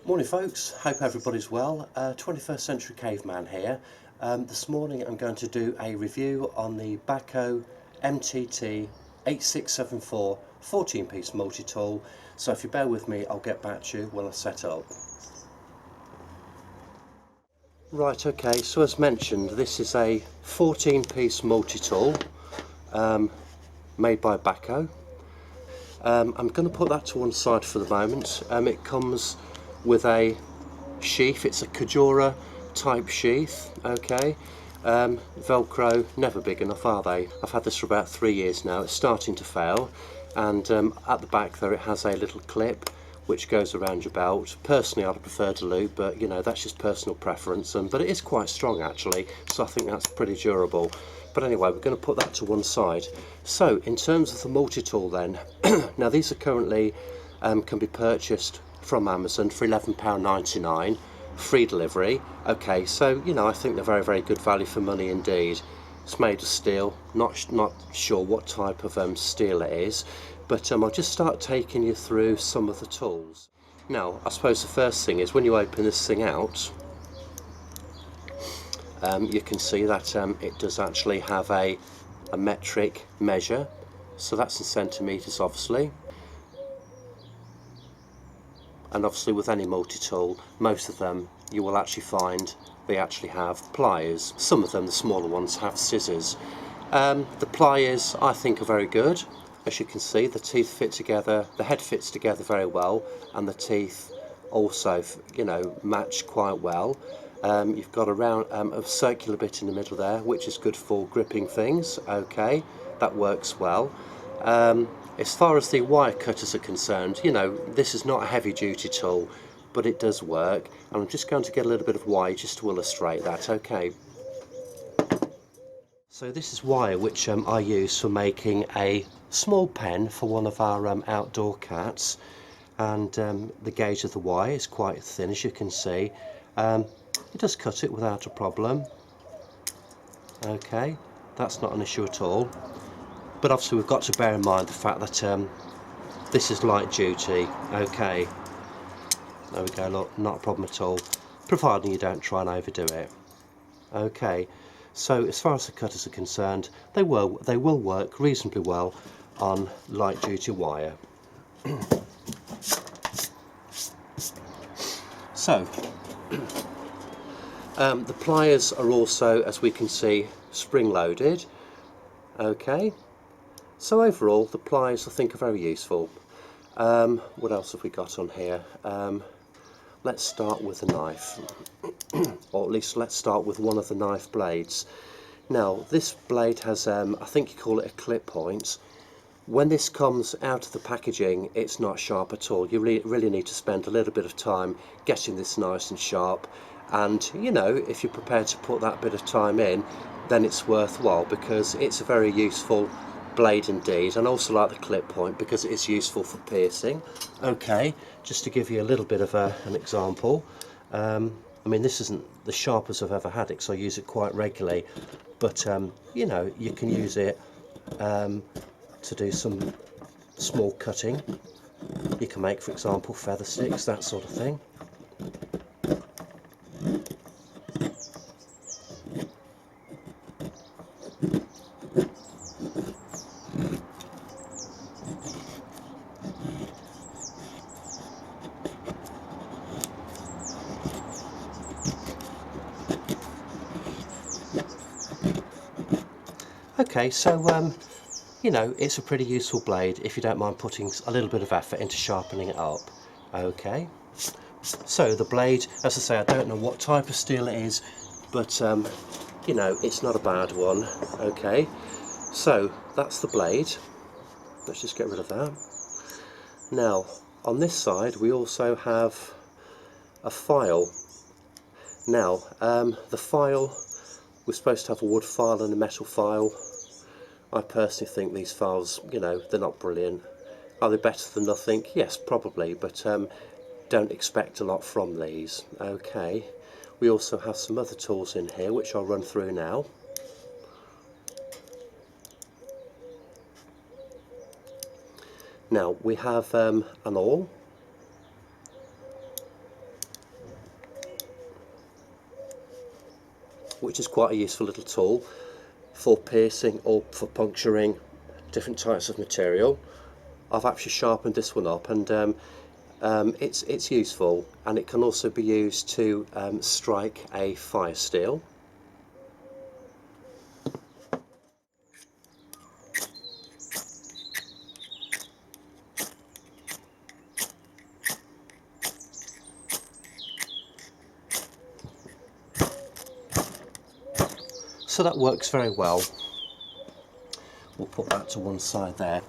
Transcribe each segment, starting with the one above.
Morning folks, hope everybody's well. 21st Century Caveman here. This morning I'm going to do a review on the Bahco MTT-8674 14-piece multi-tool. So if you bear with me, I'll get back to you when I set up. Right, okay, so as mentioned, this is a 14-piece multi-tool made by Bahco. I'm going to put that to one side for the moment. It comes with a sheath. It's a Kajora type sheath, okay. Velcro, never big enough, are they? I've had this for about 3 years now. It's starting to fail, and at the back there it has a little clip which goes around your belt. Personally I'd prefer to loop, but you know, that's just personal preference, but it is quite strong actually, so I think that's pretty durable. But anyway, we're going to put that to one side. So in terms of the multi-tool then, now these are currently can be purchased from Amazon for £11.99, free delivery. Okay, so you know, I think they're very, very good value for money indeed. It's made of steel, not sure what type of steel it is, but I'll just start taking you through some of the tools. Now, I suppose the first thing is when you open this thing out, you can see that it does actually have a metric measure, so that's in centimetres obviously. And obviously with any multi-tool, most of them you will actually find they actually have pliers. Some of them, the smaller ones, have scissors. The pliers I think are very good. As you can see, the teeth fit together, the head fits together very well, and the teeth also, you know, match quite well. You've got a circular bit in the middle there, which is good for gripping things. Okay, that works well. As far as the wire cutters are concerned, you know, this is not a heavy duty tool, but it does work, and I'm just going to get a little bit of wire just to illustrate that. Okay, so this is wire which I use for making a small pen for one of our outdoor cats, and the gauge of the wire is quite thin, as you can see. It does cut it without a problem. Okay, that's not an issue at all. But obviously we've got to bear in mind the fact that this is light duty. Okay, there we go, look, not a problem at all, providing you don't try and overdo it. Okay, so as far as the cutters are concerned, they will work reasonably well on light duty wire. So the pliers are also, as we can see, spring loaded. Okay, so overall the pliers I think are very useful. What else have we got on here? Let's start with the knife, or at least let's start with one of the knife blades. Now this blade has, I think you call it a clip point. When this comes out of the packaging, it's not sharp at all. You really need to spend a little bit of time getting this nice and sharp, and you know, if you're prepared to put that bit of time in, then it's worthwhile, because it's a very useful blade indeed. And also like the clip point because it is useful for piercing. Okay, just to give you a little bit of an example, I mean, this isn't the sharpest I've ever had it, because I use it quite regularly, but you know, you can use it to do some small cutting. You can make, for example, feather sticks, that sort of thing. Okay, so you know, it's a pretty useful blade if you don't mind putting a little bit of effort into sharpening it up. Okay, so the blade, as I say, I don't know what type of steel it is, but you know, it's not a bad one. Okay, so that's the blade. Let's just get rid of that. Now on this side we also have a file. Now the file, we're supposed to have a wood file and a metal file. I personally think these files, you know, they're not brilliant. Are they better than nothing? Yes, probably, but don't expect a lot from these. Okay, we also have some other tools in here which I'll run through now. Now we have an awl, which is quite a useful little tool for piercing or for puncturing different types of material. I've actually sharpened this one up, and it's useful, and it can also be used to strike a fire steel. So that works very well. We'll put that to one side there.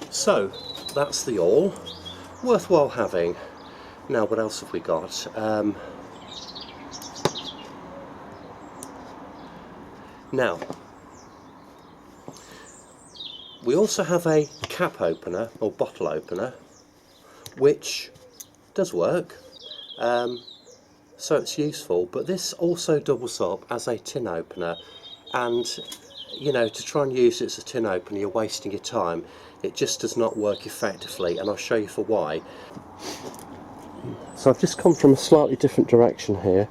So that's the awl, worthwhile having. Now what else have we got? Now we also have a cap opener or bottle opener, which does work, so it's useful, but this also doubles up as a tin opener, and you know, to try and use it as a tin opener, you're wasting your time. It just does not work effectively, and I'll show you for why. So I've just come from a slightly different direction here.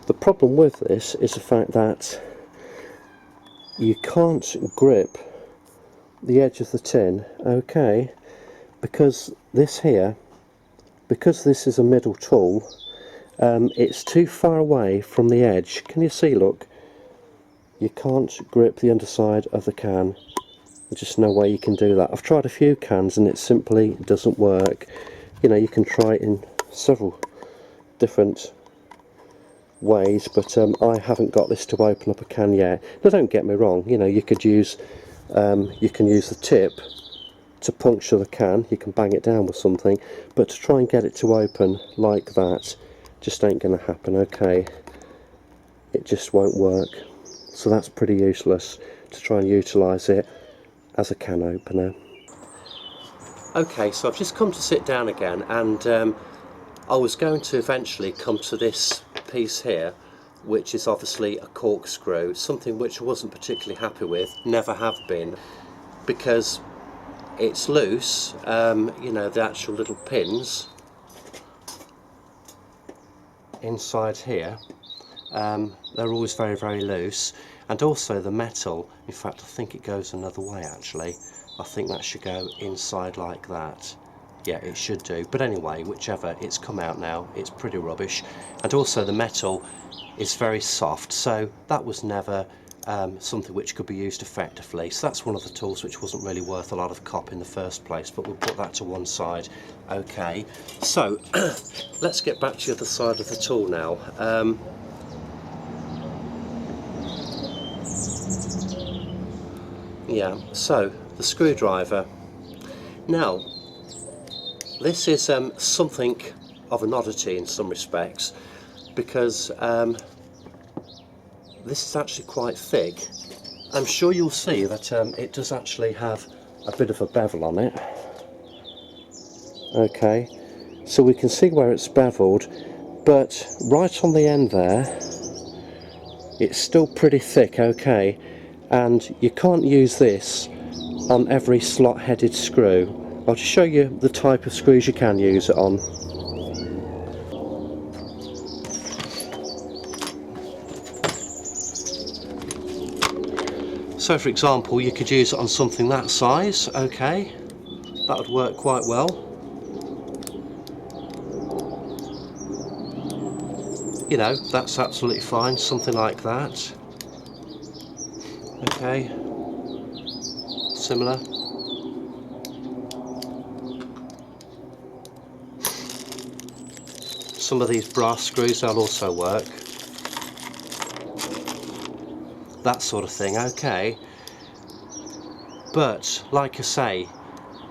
The problem with this is the fact that you can't grip the edge of the tin, okay, because this here, because this is a middle tool, it's too far away from the edge. Can you see, look? You can't grip the underside of the can. There's just no way you can do that. I've tried a few cans and it simply doesn't work. You know, you can try it in several different ways, but I haven't got this to open up a can yet. Now don't get me wrong, you know, you can use the tip to puncture the can, you can bang it down with something, but to try and get it to open like that just ain't going to happen, okay? It just won't work. So that's pretty useless to try and utilise it as a can opener. Okay, so I've just come to sit down again, and I was going to eventually come to this piece here, which is obviously a corkscrew, something which I wasn't particularly happy with, never have been, because it's loose. You know, the actual little pins inside here, they're always very, very loose, and also the metal, in fact I think it goes another way actually. I think that should go inside like that. Yeah, it should do, but anyway, whichever, it's come out now, it's pretty rubbish. And also the metal is very soft, so that was never something which could be used effectively. So that's one of the tools which wasn't really worth a lot of cop in the first place, but we'll put that to one side. Okay, so let's get back to the other side of the tool now. Yeah, so the screwdriver. Now this is something of an oddity in some respects, because this is actually quite thick. I'm sure you'll see that it does actually have a bit of a bevel on it. Okay, so we can see where it's beveled, but right on the end there it's still pretty thick, okay, and you can't use this on every slot headed screw. I'll just show you the type of screws you can use it on. So for example, you could use it on something that size, okay, that would work quite well. You know, that's absolutely fine, something like that. Okay, similar. Some of these brass screws, they'll also work. That sort of thing, okay. But like I say,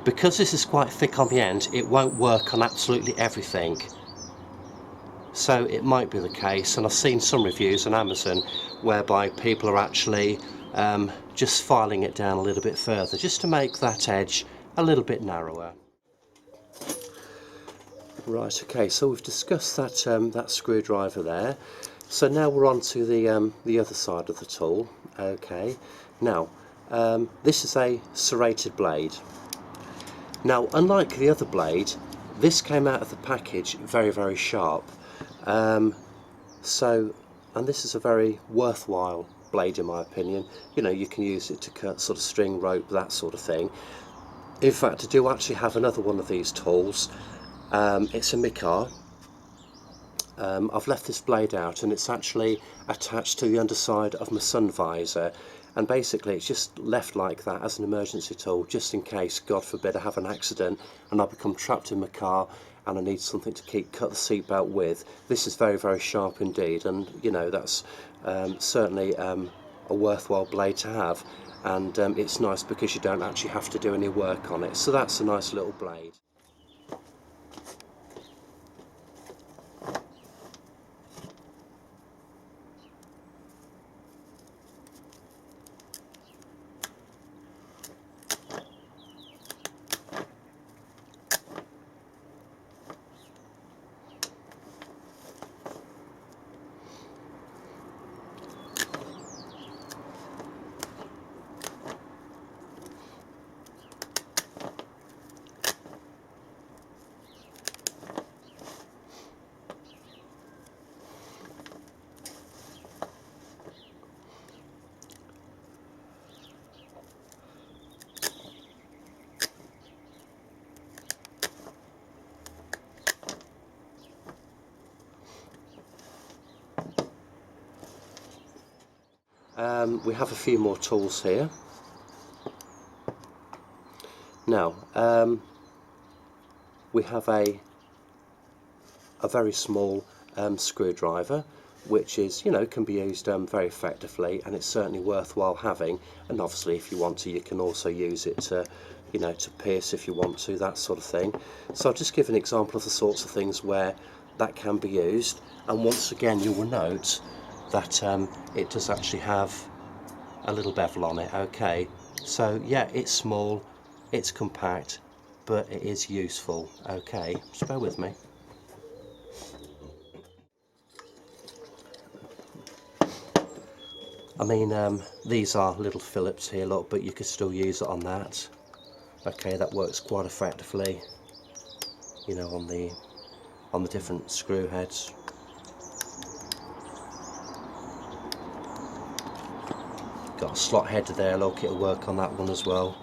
because this is quite thick on the end, it won't work on absolutely everything. So it might be the case, and I've seen some reviews on Amazon whereby people are actually just filing it down a little bit further, just to make that edge a little bit narrower. Right, okay, so we've discussed that that screwdriver there. So now we're on to the other side of the tool. Okay, now this is a serrated blade. Now, unlike the other blade, this came out of the package very, very sharp. So and this is a very worthwhile blade in my opinion. You know, you can use it to cut sort of string, rope, that sort of thing. In fact, I do actually have another one of these tools. It's a Mikar. I've left this blade out and it's actually attached to the underside of my sun visor, and basically it's just left like that as an emergency tool, just in case, God forbid, I have an accident and I become trapped in my car and I need something to cut the seatbelt with. This is very, very sharp indeed, and you know, that's certainly a worthwhile blade to have, and it's nice because you don't actually have to do any work on it. So that's a nice little blade. We have a few more tools here. Now, we have a very small screwdriver, which is, you know, can be used very effectively, and it's certainly worthwhile having. And obviously, if you want to, you can also use it to, you know, to pierce if you want to, that sort of thing. So I'll just give an example of the sorts of things where that can be used. And once again, you will note that it does actually have a little bevel on it. Okay, so yeah, it's small, it's compact, but it is useful. Okay, just bear with me. I mean, these are little Phillips here, look, but you could still use it on that. Okay, that works quite effectively, you know, on the different screw heads. Got a slot header there, look, it'll work on that one as well.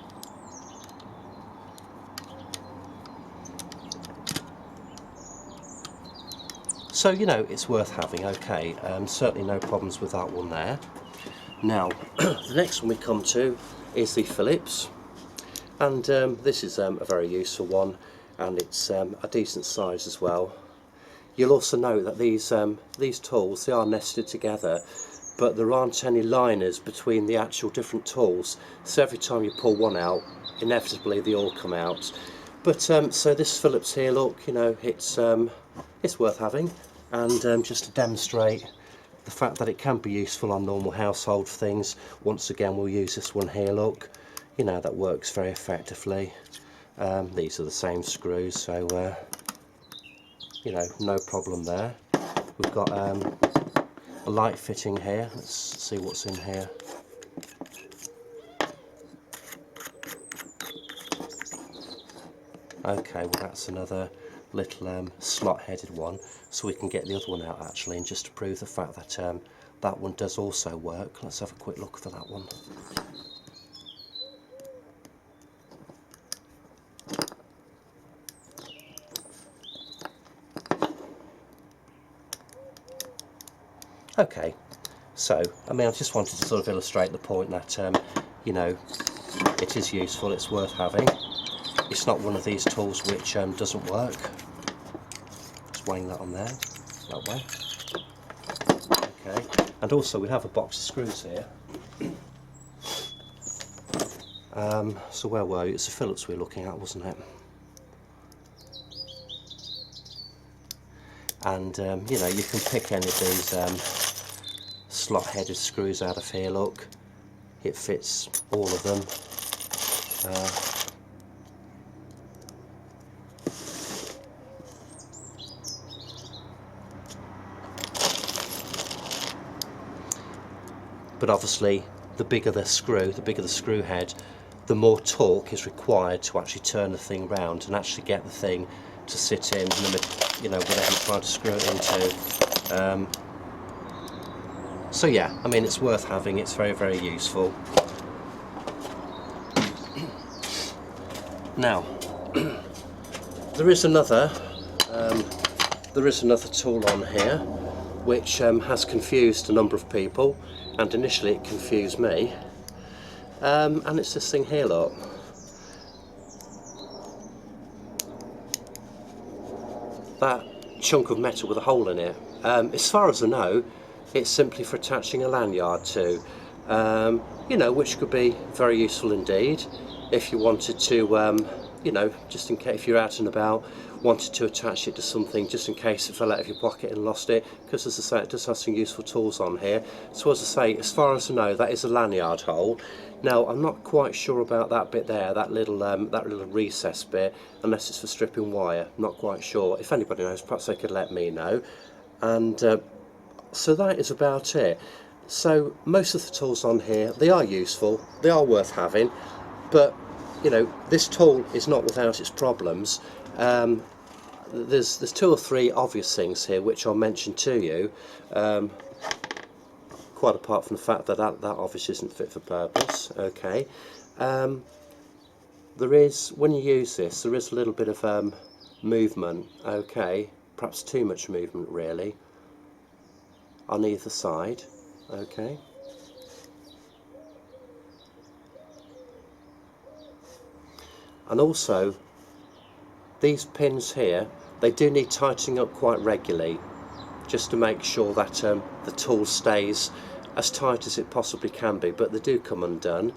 So, you know, it's worth having. Okay, certainly no problems with that one there. Now, the next one we come to is the Phillips, and this is a very useful one, and it's a decent size as well. You'll also note that these tools, they are nested together, but there aren't any liners between the actual different tools, so every time you pull one out, inevitably they all come out. But so this Phillips here, look, you know, it's worth having, and just to demonstrate the fact that it can be useful on normal household things, once again we'll use this one here, look, you know, that works very effectively. These are the same screws, so you know, no problem there. We've got a light fitting here. Let's see what's in here. Okay, well that's another little slot headed one, so we can get the other one out actually, and just to prove the fact that that one does also work, let's have a quick look for that one. Okay, so I mean, I just wanted to sort of illustrate the point that you know, it is useful, it's worth having. It's not one of these tools which doesn't work. Just weighing that on there, that way. Okay, and also we have a box of screws here. So where were you? It's the Phillips we were looking at, wasn't it? And you know, you can pick any of these slot headed screws out of here, look, it fits all of them. But obviously the bigger the screw head, the more torque is required to actually turn the thing round and actually get the thing to sit in, you know, whatever you're trying to screw it into. So yeah, I mean, it's worth having. It's very, very useful. Now, there is another tool on here which has confused a number of people, and initially it confused me. And it's this thing here, look. That chunk of metal with a hole in it. As far as I know, it's simply for attaching a lanyard to, you know, which could be very useful indeed if you wanted to, you know, just in case if you're out and about, wanted to attach it to something just in case it fell out of your pocket and lost it, because as I say, it does have some useful tools on here. So as I say, as far as I know, that is a lanyard hole. Now I'm not quite sure about that bit there, that little recess bit, unless it's for stripping wire. Not quite sure. If anybody knows, perhaps they could let me know. And so that is about it. So most of the tools on here, they are useful, they are worth having, but you know, this tool is not without its problems. There's two or three obvious things here which I'll mention to you, quite apart from the fact that that obviously isn't fit for purpose. Okay, there is, when you use this, there is a little bit of movement. Okay, perhaps too much movement really, on either side. Okay. And also, these pins here, they do need tightening up quite regularly, just to make sure that the tool stays as tight as it possibly can be, but they do come undone.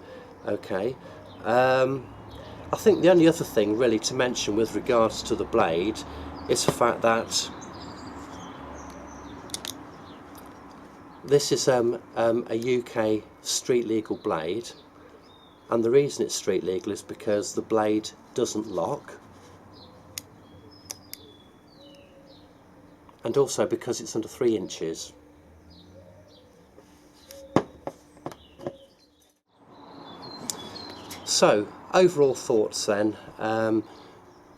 Okay. I think the only other thing really to mention with regards to the blade is the fact that this is a UK street legal blade, and the reason it's street legal is because the blade doesn't lock, and also because it's under 3 inches. So overall thoughts then,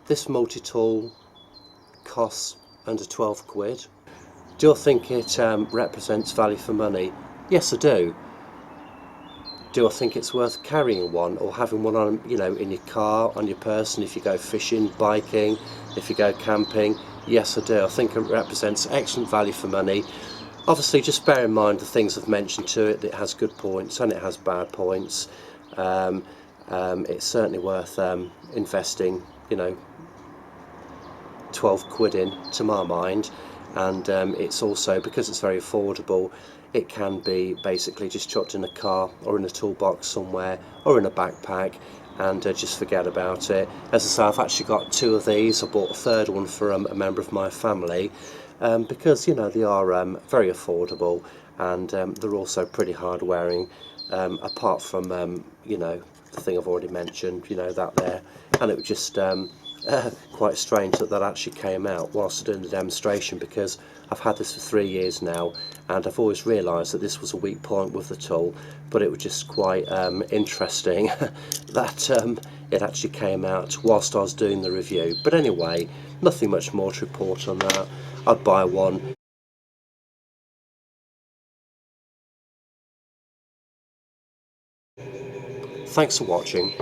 this multi-tool costs under 12 quid. Do I think it represents value for money? Yes, I do. Do I think it's worth carrying one or having one on, you know, in your car, on your person, if you go fishing, biking, if you go camping? Yes, I do. I think it represents excellent value for money. Obviously, just bear in mind the things I've mentioned to it. It has good points and it has bad points. It's certainly worth investing, you know, 12 quid in, to my mind. And it's also, because it's very affordable, it can be basically just chucked in a car or in a toolbox somewhere or in a backpack and just forget about it. As I say, I've actually got 2 of these. I bought a third one for a member of my family because, you know, they are very affordable, and they're also pretty hard wearing, apart from you know, the thing I've already mentioned, you know, that there. And it was just quite strange that that actually came out whilst doing the demonstration, because I've had this for 3 years now and I've always realised that this was a weak point with the tool, but it was just quite interesting that it actually came out whilst I was doing the review. But anyway, nothing much more to report on that. I'd buy one. Thanks for watching.